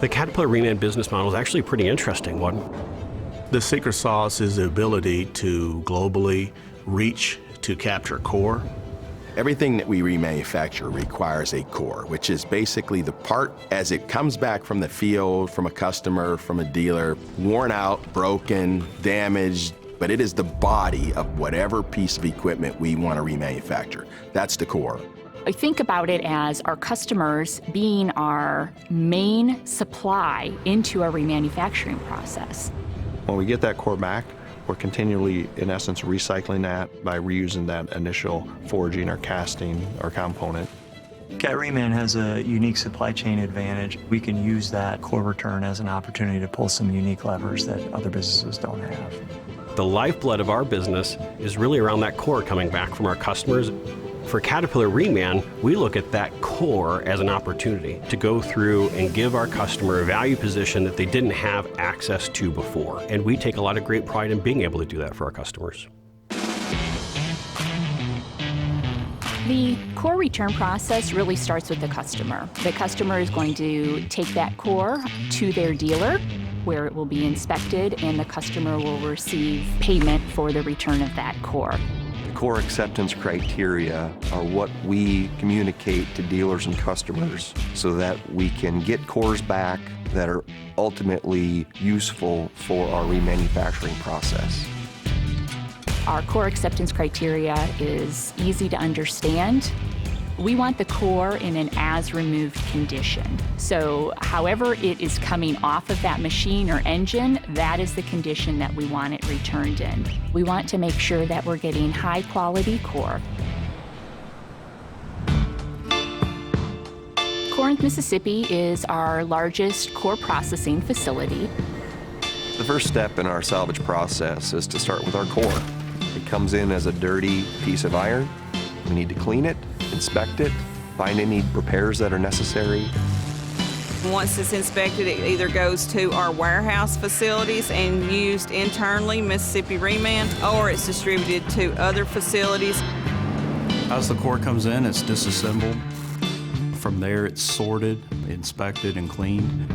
The Caterpillar Reman business model is actually a pretty interesting one. The secret sauce is the ability to globally reach to capture core. Everything that we remanufacture requires a core, which is basically the part as it comes back from the field, from a customer, from a dealer, worn out, broken, damaged, but it is the body of whatever piece of equipment we want to remanufacture. That's the core. I think about it as our customers being our main supply into our remanufacturing process. When we get that core back, we're continually, in essence, recycling that by reusing that initial forging or casting or component. Cat Reman has a unique supply chain advantage. We can use that core return as an opportunity to pull some unique levers that other businesses don't have. The lifeblood of our business is really around that core coming back from our customers. For Caterpillar Reman, we look at that core as an opportunity to go through and give our customer a value position that they didn't have access to before. And we take a lot of great pride in being able to do that for our customers. The core return process really starts with the customer. The customer is going to take that core to their dealer, where it will be inspected, and the customer will receive payment for the return of that core. Core acceptance criteria are what we communicate to dealers and customers so that we can get cores back that are ultimately useful for our remanufacturing process. Our core acceptance criteria is easy to understand. We want the core in an as-removed condition. So however it is coming off of that machine or engine, that is the condition that we want it returned in. We want to make sure that we're getting high-quality core. Corinth, Mississippi is our largest core processing facility. The first step in our salvage process is to start with our core. It comes in as a dirty piece of iron. We need to clean it, inspect it, find any repairs that are necessary. Once it's inspected, it either goes to our warehouse facilities and used internally, Mississippi Reman, or it's distributed to other facilities. As the core comes in, it's disassembled. From there, it's sorted, inspected, and cleaned.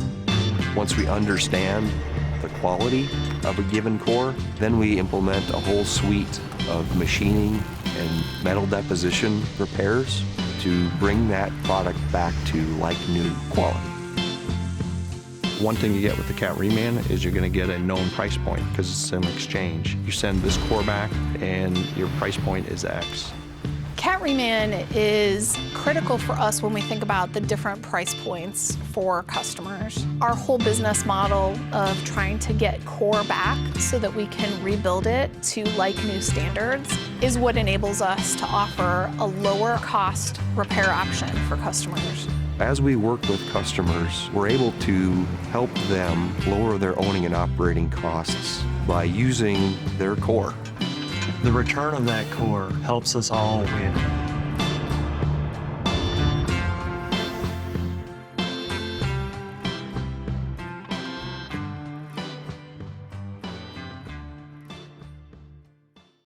Once we understand the quality of a given core, then we implement a whole suite of machining and metal deposition repairs to bring that product back to like new quality. One thing you get with the Cat Reman is you're going to get a known price point because it's an exchange. You send this core back and your price point is X. Cat Reman is critical for us when we think about the different price points for customers. Our whole business model of trying to get core back so that we can rebuild it to like new standards is what enables us to offer a lower cost repair option for customers. As we work with customers, we're able to help them lower their owning and operating costs by using their core. The return of that core helps us all win.